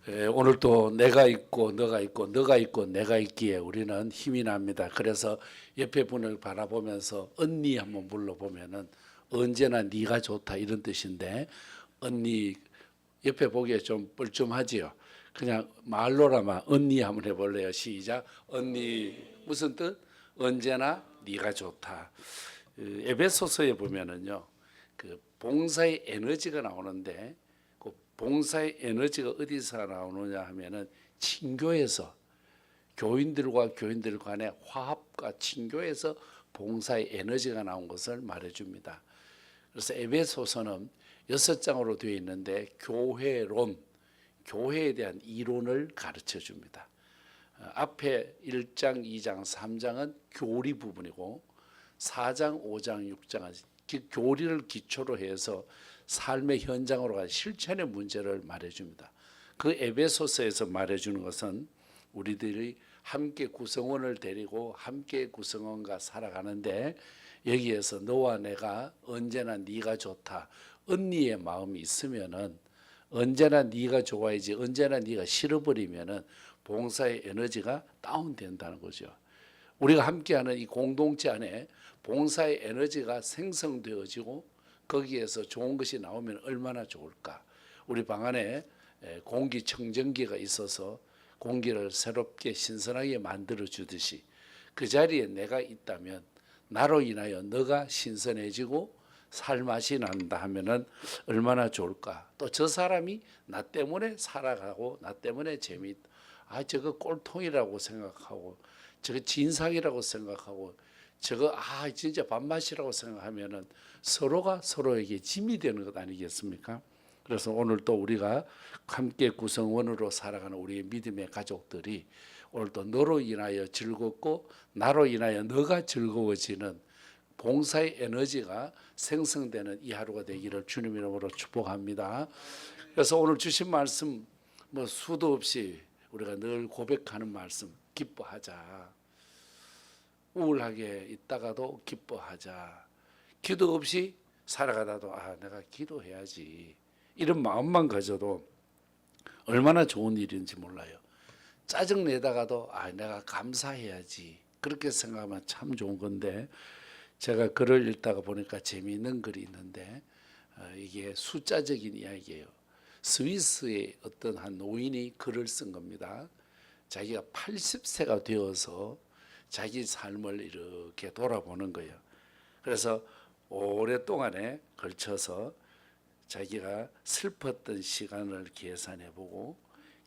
오늘 또 내가 있고 너가 있고 너가 있고 내가 있기에 우리는 힘이 납니다. 그래서 옆에 분을 바라보면서 언니 한번 불러보면은 언제나 네가 좋다 이런 뜻인데, 언니 옆에 보기에 좀 뻘쭘하지요. 그냥 말로라만 언니 한번 해볼래요. 시작. 언니 무슨 뜻? 언제나 네가 좋다. 에베소서에 보면은요, 그 봉사의 에너지가 나오는데, 그 봉사의 에너지가 어디서 나오느냐 하면은 친교에서, 교인들과 교인들 간의 화합과 친교에서 봉사의 에너지가 나온 것을 말해줍니다. 그래서 에베소서는 6장으로 되어 있는데 교회론, 교회에 대한 이론을 가르쳐 줍니다. 앞에 1장, 2장, 3장은 교리 부분이고 4장, 5장, 6장은 교리를 기초로 해서 삶의 현장으로 간 실천의 문제를 말해줍니다. 그 에베소서에서 말해주는 것은 우리들이 함께 구성원을 데리고 함께 구성원과 살아가는데, 여기에서 너와 내가 언제나 네가 좋다, 언니의 마음이 있으면은 언제나 네가 좋아야지, 언제나 네가 싫어버리면은 봉사의 에너지가 다운된다는 거죠. 우리가 함께하는 이 공동체 안에 봉사의 에너지가 생성되어지고 거기에서 좋은 것이 나오면 얼마나 좋을까. 우리 방 안에 공기청정기가 있어서 공기를 새롭게 신선하게 만들어 주듯이 그 자리에 내가 있다면 나로 인하여 너가 신선해지고 살맛이 난다 하면은 얼마나 좋을까. 또 저 사람이 나 때문에 살아가고 나 때문에 재미있다. 저거 꼴통이라고 생각하고 저거 진상이라고 생각하고 저거 진짜 밥맛이라고 생각하면은 서로가 서로에게 짐이 되는 것 아니겠습니까? 그래서 오늘 또 우리가 함께 구성원으로 살아가는 우리의 믿음의 가족들이 오늘 또 너로 인하여 즐겁고 나로 인하여 너가 즐거워지는 봉사의 에너지가 생성되는 이 하루가 되기를 주님 이름으로 축복합니다. 그래서 오늘 주신 말씀 수도 없이 우리가 늘 고백하는 말씀, 기뻐하자. 우울하게 있다가도 기뻐하자. 기도 없이 살아가다도 내가 기도해야지, 이런 마음만 가져도 얼마나 좋은 일인지 몰라요. 짜증 내다가도 내가 감사해야지, 그렇게 생각하면 참 좋은 건데, 제가 글을 읽다가 보니까 재미있는 글이 있는데 이게 숫자적인 이야기예요. 스위스의 어떤 한 노인이 글을 쓴 겁니다. 자기가 80세가 되어서 자기 삶을 이렇게 돌아보는 거예요. 그래서 오랫동안에 걸쳐서 자기가 슬펐던 시간을 계산해보고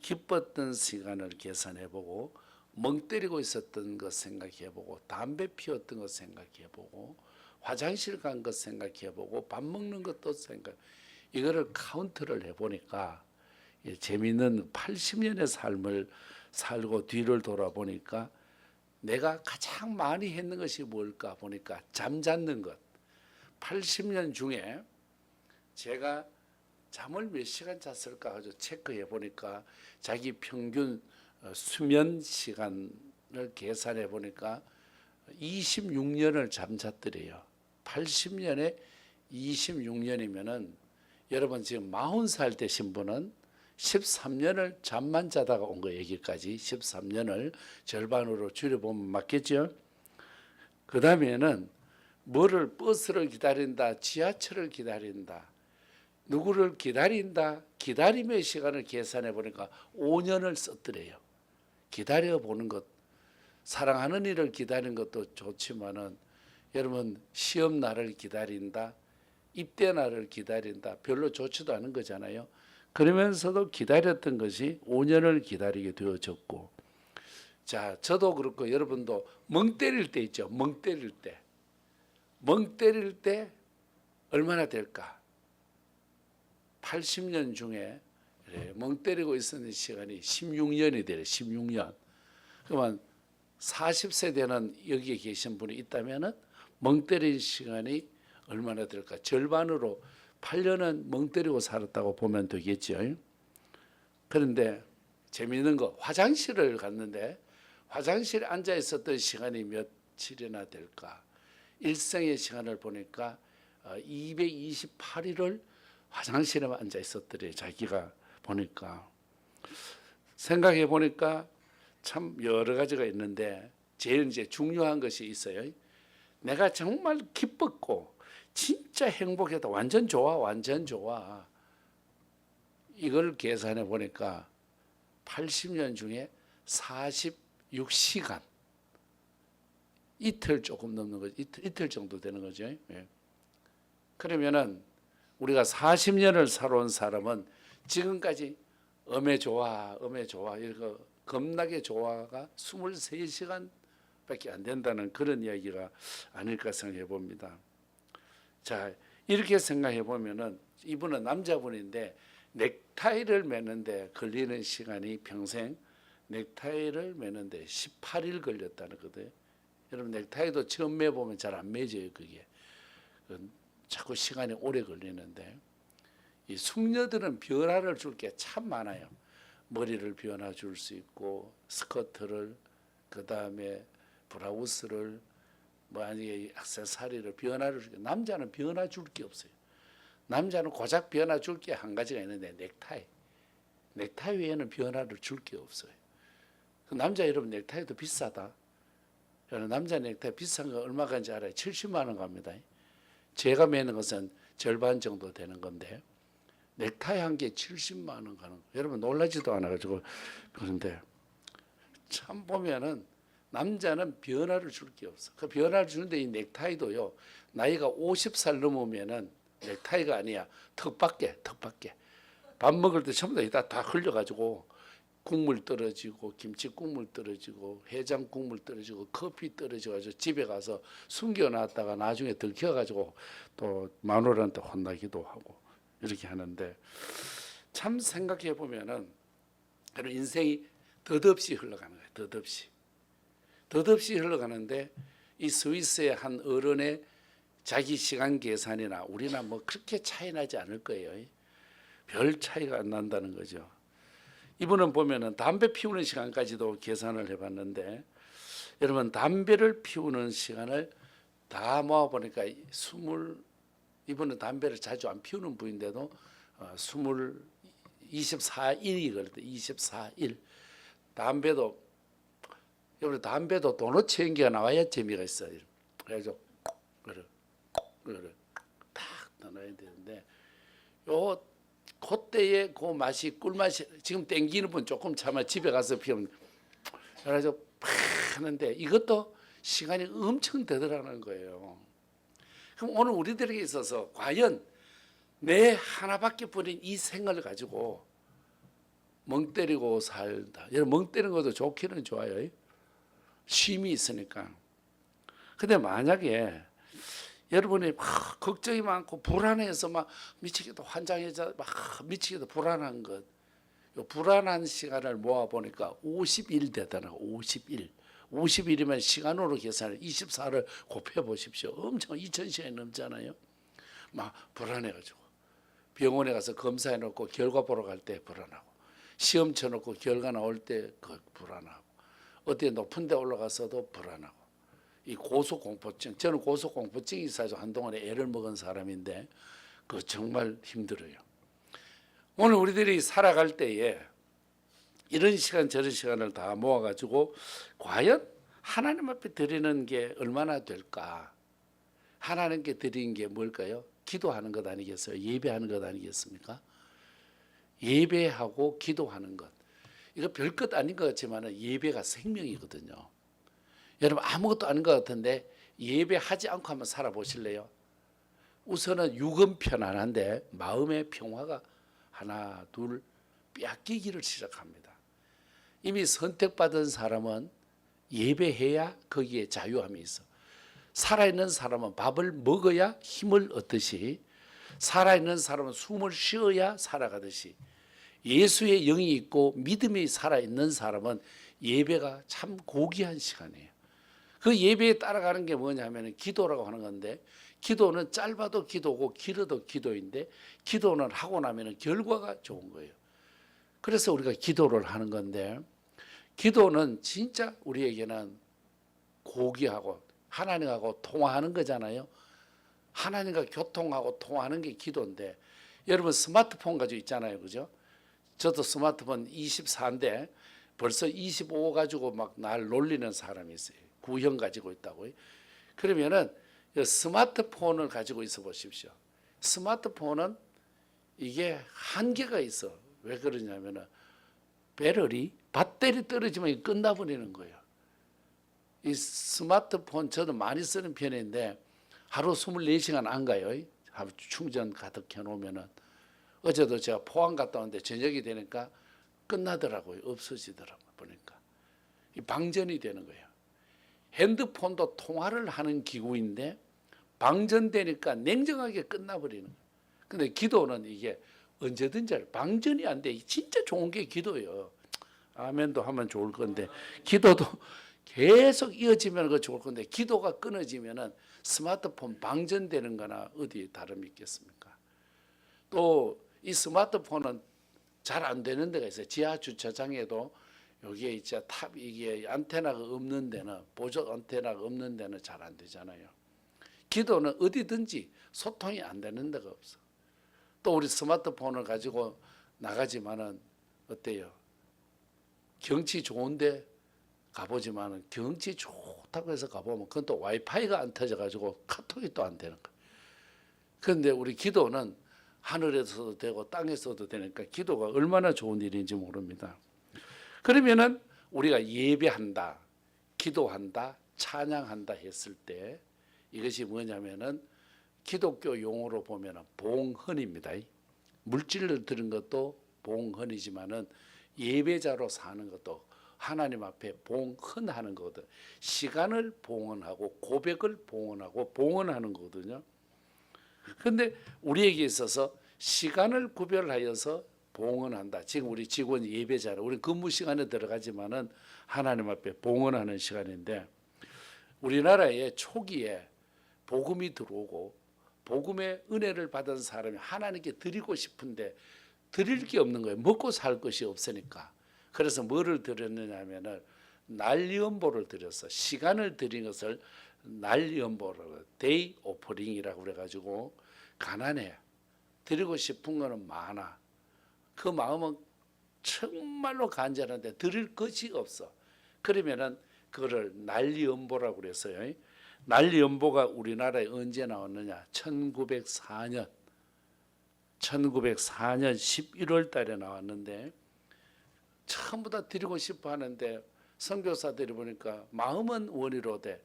기뻤던 시간을 계산해보고 멍 때리고 있었던 것 생각해보고 담배 피웠던 것 생각해보고 화장실 간 것 생각해보고 밥 먹는 것도 이거를 카운트를 해보니까 재미있는 80년의 삶을 살고 뒤를 돌아보니까 내가 가장 많이 했는 것이 뭘까 보니까 잠잤는 것. 80년 중에 제가 잠을 몇 시간 잤을까 가지고 체크해 보니까 자기 평균 수면 시간을 계산해 보니까 26년을 잠잤더래요. 80년에 26년이면은 여러분 지금 40살 되신 분은 13년을 잠만 자다가 온 거예요. 여기까지 13년을 절반으로 줄여보면 맞겠죠? 그 다음에는 버스를 기다린다, 지하철을 기다린다, 누구를 기다린다, 기다림의 시간을 계산해 보니까 5년을 썼더래요. 기다려보는 것, 사랑하는 일을 기다리는 것도 좋지만은 여러분 시험 날을 기다린다, 입대 날을 기다린다, 별로 좋지도 않은 거잖아요. 그러면서도 기다렸던 것이 5년을 기다리게 되어졌고, 자, 저도 그렇고 여러분도 멍 때릴 때 있죠. 멍 때릴 때. 멍 때릴 때 얼마나 될까? 80년 중에 멍 때리고 있었는 시간이 16년이 돼요. 16년. 그러면 40세 되는 여기에 계신 분이 있다면은 멍 때린 시간이 얼마나 될까? 절반으로 8년은 멍 때리고 살았다고 보면 되겠죠. 그런데 재미있는 거, 화장실을 갔는데 화장실에 앉아 있었던 시간이 며칠이나 될까? 일생의 시간을 보니까 228일을 화장실에만 앉아 있었더래. 자기가 보니까. 생각해 보니까 참 여러 가지가 있는데 제일 이제 중요한 것이 있어요. 내가 정말 기뻤고 진짜 행복했다. 완전 좋아, 완전 좋아. 이걸 계산해 보니까 80년 중에 46시간, 이틀 조금 넘는 거죠. 이틀 정도 되는 거죠. 예. 그러면은 우리가 40년을 살아온 사람은 지금까지 엄에 좋아, 엄에 좋아, 이거 겁나게 좋아가 23시간밖에 안 된다는 그런 이야기가 아닐까 생각해 봅니다. 자, 이렇게 생각해 보면은 이분은 남자분인데 넥타이를 매는데 걸리는 시간이 평생 넥타이를 매는데 18일 걸렸다는 거거든요. 여러분 넥타이도 처음 매보면 잘 안 매져요. 그게 자꾸 시간이 오래 걸리는데 이 숙녀들은 변화를 줄 게 참 많아요. 머리를 변화 줄 수 있고 스커트를 그 다음에 브라우스를 뭐 아니 액세서리를 변화를 줄게. 남자는 변화 줄 게 없어요. 남자는 고작 변화 줄 게 한 가지가 있는데 넥타이 외에는 변화를 줄 게 없어요. 그 남자 여러분 넥타이도 비싸다. 남자 넥타이 비싼 거 얼마 간지 알아요? 70만 원 갑니다. 제가 매는 것은 절반 정도 되는 건데 넥타이 한 개 70만 원 가는 거. 여러분 놀라지도 않아가지고 그런데 참 보면은 남자는 변화를 줄 게 없어. 그 변화를 주는데 이 넥타이도요. 나이가 50살 넘으면은 넥타이가 아니야. 턱밖에. 밥 먹을 때 전부 다 흘려가지고 국물 떨어지고 김치 국물 떨어지고 해장 국물 떨어지고 커피 떨어져가지고 집에 가서 숨겨놨다가 나중에 들켜가지고 또 마누라한테 혼나기도 하고 이렇게 하는데 참 생각해 보면은 인생이 덧없이 흘러가는 거예요. 덧없이 흘러가는데 이 스위스의 한 어른의 자기 시간 계산이나 우리나 뭐 그렇게 차이 나지 않을 거예요. 별 차이가 안 난다는 거죠. 이분은 보면은 담배 피우는 시간까지도 계산을 해봤는데 여러분 담배를 피우는 시간을 다 모아 보니까 이분은 담배를 자주 안 피우는 분인데도 24일이 걸렸대. 24일. 담배도 도넛 연기가 나와야 재미가 있어요. 그래서 그래 딱 넣어야 되는데 요 그때의 그 맛이 꿀맛이 지금 땡기는 분 조금 참아 집에 가서 피우면 그래서 팍 하는데 이것도 시간이 엄청 되더라는 거예요. 그럼 오늘 우리들에게 있어서 과연 내 하나밖에 버린 이 생을 가지고 멍 때리고 살다. 여러분 멍 때리는 것도 좋기는 좋아요. 쉼이 있으니까. 근데 만약에 여러분이 막 걱정이 많고 불안해서 막 미치겠다 환장해서 막 미치겠다 불안한 것, 요 불안한 시간을 모아 보니까 50일 되더라고. 50일. 50일이면 시간으로 계산을 24를 곱해 보십시오. 엄청 2000시간이 넘잖아요. 막 불안해가지고 병원에 가서 검사해 놓고 결과 보러 갈 때 불안하고 시험 쳐놓고 결과 나올 때 불안하고 어디 높은 데 올라가서도 불안하고 이 고소공포증, 저는 고소공포증이 있어서 한동안에 애를 먹은 사람인데 그 정말 힘들어요. 오늘 우리들이 살아갈 때에 이런 시간 저런 시간을 다 모아가지고 과연 하나님 앞에 드리는 게 얼마나 될까? 하나님께 드리는 게 뭘까요? 기도하는 것 아니겠어요? 예배하는 것 아니겠습니까? 예배하고 기도하는 것. 이거 별것 아닌 것 같지만 예배가 생명이거든요. 여러분 아무것도 아닌 것 같은데 예배하지 않고 한번 살아보실래요? 우선은 육은 편안한데 마음의 평화가 하나 둘 뺏기기를 시작합니다. 이미 선택받은 사람은 예배해야 거기에 자유함이 있어. 살아있는 사람은 밥을 먹어야 힘을 얻듯이 살아있는 사람은 숨을 쉬어야 살아가듯이 예수의 영이 있고 믿음이 살아있는 사람은 예배가 참 고귀한 시간이에요. 그 예배에 따라가는 게 뭐냐면 기도라고 하는 건데 기도는 짧아도 기도고 길어도 기도인데 기도는 하고 나면 결과가 좋은 거예요. 그래서 우리가 기도를 하는 건데 기도는 진짜 우리에게는 고귀하고 하나님하고 통화하는 거잖아요. 하나님과 교통하고 통화하는 게 기도인데 여러분 스마트폰 가지고 있잖아요. 그죠? 저도 스마트폰 24인데 벌써 25 가지고 막 날 놀리는 사람이 있어요. 구형 가지고 있다고. 그러면은 스마트폰을 가지고 있어 보십시오. 스마트폰은 이게 한계가 있어. 왜 그러냐면은 배터리 떨어지면 끝나버리는 거예요. 이 스마트폰 저도 많이 쓰는 편인데 하루 24시간 안 가요. 하루 충전 가득 해놓으면은. 어제도 제가 포항 갔다 왔는데 저녁이 되니까 끝나더라고요. 없어지더라고요. 보니까 이 방전이 되는 거예요. 핸드폰도 통화를 하는 기구인데 방전되니까 냉정하게 끝나버리는 거예요. 근데 기도는 이게 언제든지 방전이 안 돼. 진짜 좋은 게 기도예요. 아멘도 하면 좋을 건데 기도도 계속 이어지면 그 좋을 건데 기도가 끊어지면은 스마트폰 방전되는 거나 어디 다름이 있겠습니까? 또 이 스마트폰은 잘 안 되는 데가 있어요. 지하 주차장에도 여기에 이제 이게 안테나가 없는 데는 보조 안테나가 없는 데는 잘 안 되잖아요. 기도는 어디든지 소통이 안 되는 데가 없어. 또 우리 스마트폰을 가지고 나가지만은 어때요? 경치 좋은데 가보지만은 경치 좋다고 해서 가보면 그건 또 와이파이가 안 터져가지고 카톡이 또 안 되는 거예요. 그런데 우리 기도는 하늘에서도 되고 땅에서도 되니까 기도가 얼마나 좋은 일인지 모릅니다. 그러면은 우리가 예배한다, 기도한다, 찬양한다 했을 때 이것이 뭐냐면은 기독교 용어로 보면은 봉헌입니다. 물질을 드는 것도 봉헌이지만은 예배자로 사는 것도 하나님 앞에 봉헌하는 거거든. 시간을 봉헌하고 고백을 봉헌하고 봉헌하는 거거든요. 그런데 우리에게 있어서 시간을 구별하여서 봉헌한다. 지금 우리 직원 예배자로 우리 근무 시간에 들어가지만은 하나님 앞에 봉헌하는 시간인데 우리나라의 초기에 복음이 들어오고 복음의 은혜를 받은 사람이 하나님께 드리고 싶은데 드릴 게 없는 거예요. 먹고 살 것이 없으니까. 그래서 뭐를 드렸느냐 하면은 날연보를 드렸어. 시간을 드린 것을 날연보로 데이 오퍼링이라고 그래가지고 가난해. 드리고 싶은 거는 많아. 그 마음은 정말로 간절한데 드릴 것이 없어. 그러면은 그거를 난리연보라고 그랬어요. 난리연보가 우리나라에 언제 나왔느냐? 1904년 11월 달에 나왔는데 전부 다 드리고 싶어 하는데 선교사들이 보니까 마음은 원이로되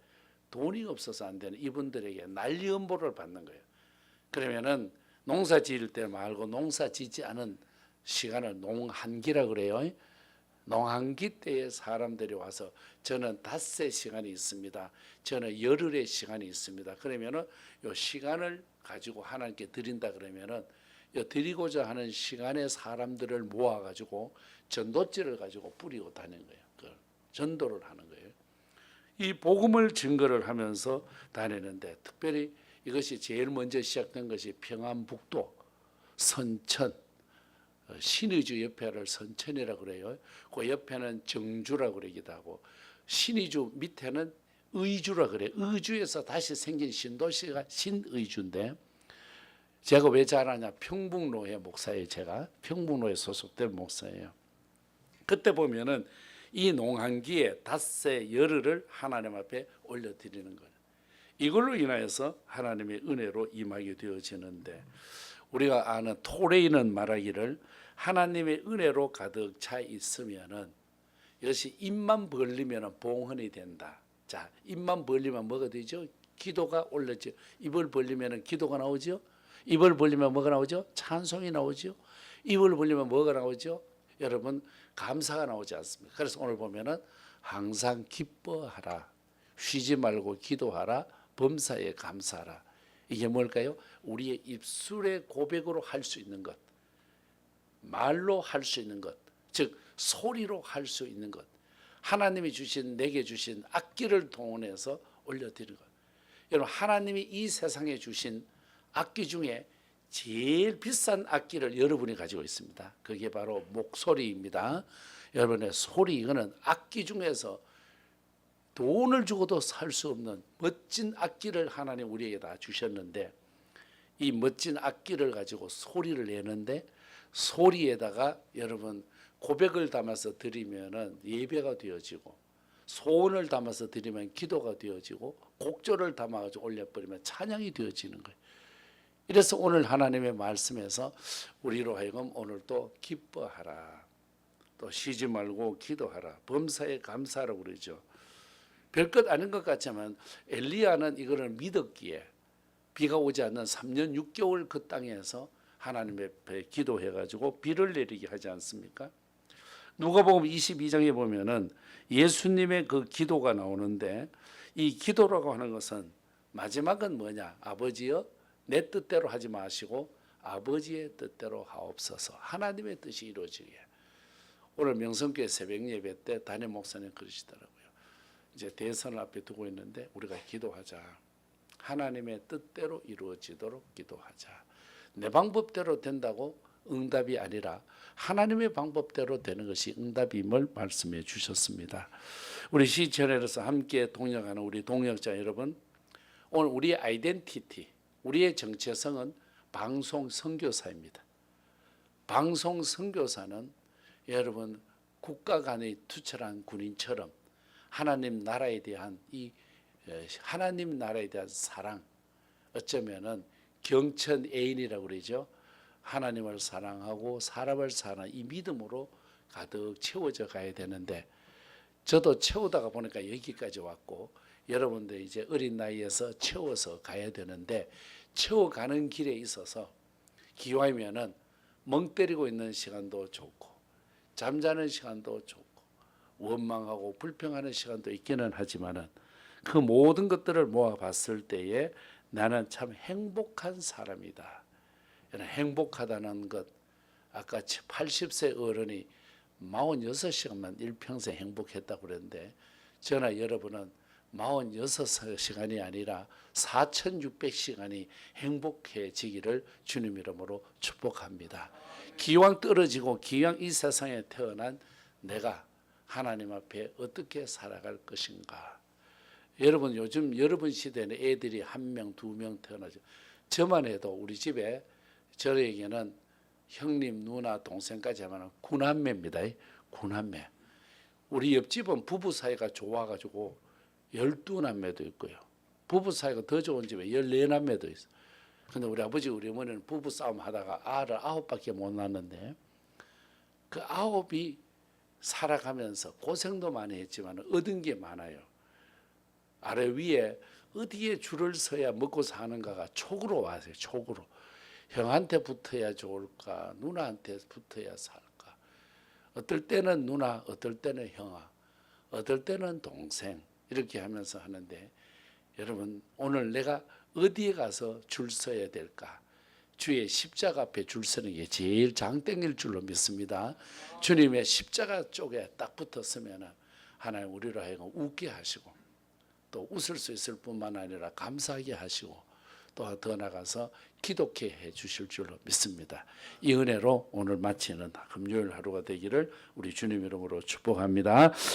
돈이 없어서 안 되는 이분들에게 난리연보를 받는 거예요. 그러면은 농사 지을 때 말고 농사 짓지 않은 시간을 농한기라 그래요. 농한기 때에 사람들이 와서 저는 닷새 시간이 있습니다. 저는 열흘의 시간이 있습니다. 그러면은 요 시간을 가지고 하나님께 드린다 그러면은 요 드리고자 하는 시간에 사람들을 모아 가지고 전도지를 가지고 뿌리고 다니는 거예요. 그 전도를 하는 거예요. 이 복음을 증거를 하면서 다니는데 특별히 이것이 제일 먼저 시작된 것이 평안북도 선천 신의주 옆에를 선천이라고 그래요. 그 옆에는 정주라고 그러기도 하고 신의주 밑에는 의주라 그래요. 의주에서 다시 생긴 신도시가 신의주인데 제가 왜 잘 아냐? 평북로의 목사예요. 제가 평북로에 소속된 목사예요. 그때 보면은 이 농한기에 닷새 열흘을 하나님 앞에 올려드리는 거예요. 이걸로 인하여서 하나님의 은혜로 임하게 되어지는데 우리가 아는 토레이는 말하기를 하나님의 은혜로 가득 차 있으면은 이것이 입만 벌리면은 봉헌이 된다. 자, 입만 벌리면 뭐가 되죠? 기도가 올라죠. 입을 벌리면은 기도가 나오죠. 입을 벌리면 뭐가 나오죠? 찬송이 나오죠. 입을 벌리면 뭐가 나오죠? 여러분 감사가 나오지 않습니까? 그래서 오늘 보면은 항상 기뻐하라. 쉬지 말고 기도하라. 범사에 감사하라. 이게 뭘까요? 우리의 입술의 고백으로 할 수 있는 것, 말로 할 수 있는 것, 즉 소리로 할 수 있는 것, 하나님이 주신 내게 주신 악기를 동원해서 올려드리는 것. 여러분 하나님이 이 세상에 주신 악기 중에 제일 비싼 악기를 여러분이 가지고 있습니다. 그게 바로 목소리입니다. 여러분의 소리 이거는 악기 중에서 돈을 주고도 살 수 없는 멋진 악기를 하나님 우리에게 다 주셨는데 이 멋진 악기를 가지고 소리를 내는데 소리에다가 여러분 고백을 담아서 드리면은 예배가 되어지고, 소원을 담아서 드리면 기도가 되어지고, 곡조를 담아가지고 올려버리면 찬양이 되어지는 거예요. 이래서 오늘 하나님의 말씀에서 우리로 하여금 오늘도 기뻐하라, 또 쉬지 말고 기도하라, 범사에 감사하라고 그러죠. 별것 아닌 것 같지만 엘리야는 이거를 믿었기에 비가 오지 않는 3년 6개월 그 땅에서 하나님 앞에 기도해가지고 비를 내리게 하지 않습니까? 누가복음 22장에 보면은 예수님의 그 기도가 나오는데, 이 기도라고 하는 것은 마지막은 뭐냐? 아버지여 내 뜻대로 하지 마시고 아버지의 뜻대로 하옵소서. 하나님의 뜻이 이루어지게. 오늘 명성교회 새벽 예배 때 담임 목사님 그러시더라고요. 이제 대선을 앞에 두고 있는데 우리가 기도하자. 하나님의 뜻대로 이루어지도록 기도하자. 내 방법대로 된다고 응답이 아니라 하나님의 방법대로 되는 것이 응답임을 말씀해 주셨습니다. 우리 시청자로서 함께 동역하는 우리 동역자 여러분, 오늘 우리의 아이덴티티, 우리의 정체성은 방송 선교사입니다. 방송 선교사는 여러분 국가 간의 투철한 군인처럼 하나님 나라에 대한 하나님 나라에 대한 사랑, 어쩌면은 경천 애인이라고 그러죠. 하나님을 사랑하고 사람을 사랑하는 이 믿음으로 가득 채워져 가야 되는데, 저도 채우다가 보니까 여기까지 왔고, 여러분들 이제 어린 나이에서 채워서 가야 되는데, 채워가는 길에 있어서 기왕이면은 멍 때리고 있는 시간도 좋고 잠자는 시간도 좋고 원망하고 불평하는 시간도 있기는 하지만은 그 모든 것들을 모아봤을 때에 나는 참 행복한 사람이다. 행복하다는 것, 아까 80세 어른이 46시간만 일평생 행복했다고 그랬는데, 저나 여러분은 46시간이 아니라 4600시간이 행복해지기를 주님 이름으로 축복합니다. 기왕 떨어지고 기왕 이 세상에 태어난 내가 하나님 앞에 어떻게 살아갈 것인가. 여러분 요즘 여러분 시대에는 애들이 1명 2명 태어나죠. 저만 해도 우리 집에 저에게는 형님 누나 동생까지 하면 9남매입니다. 9남매. 우리 옆집은 부부 사이가 좋아가지고 12남매도 있고요. 부부 사이가 더 좋은 집에 14남매도 있어. 근데 우리 아버지 우리 어머니는 부부 싸움 하다가 아를 9밖에 못 낳았는데, 그 9이 살아가면서 고생도 많이 했지만 얻은 게 많아요. 아래 위에 어디에 줄을 서야 먹고 사는가가 촉으로 왔어요. 촉으로. 형한테 붙어야 좋을까, 누나한테 붙어야 살까. 어떨 때는 누나, 어떨 때는 형아, 어떨 때는 동생, 이렇게 하면서 하는데, 여러분 오늘 내가 어디에 가서 줄 서야 될까? 주의 십자가 앞에 줄 서는 게 제일 장땡일 줄로 믿습니다. 주님의 십자가 쪽에 딱 붙었으면 하나님 우리로 하여금 웃게 하시고, 또 웃을 수 있을 뿐만 아니라 감사하게 하시고, 또 더 나가서 기독해 해 주실 줄로 믿습니다. 이 은혜로 오늘 마치는 금요일 하루가 되기를 우리 주님 이름으로 축복합니다.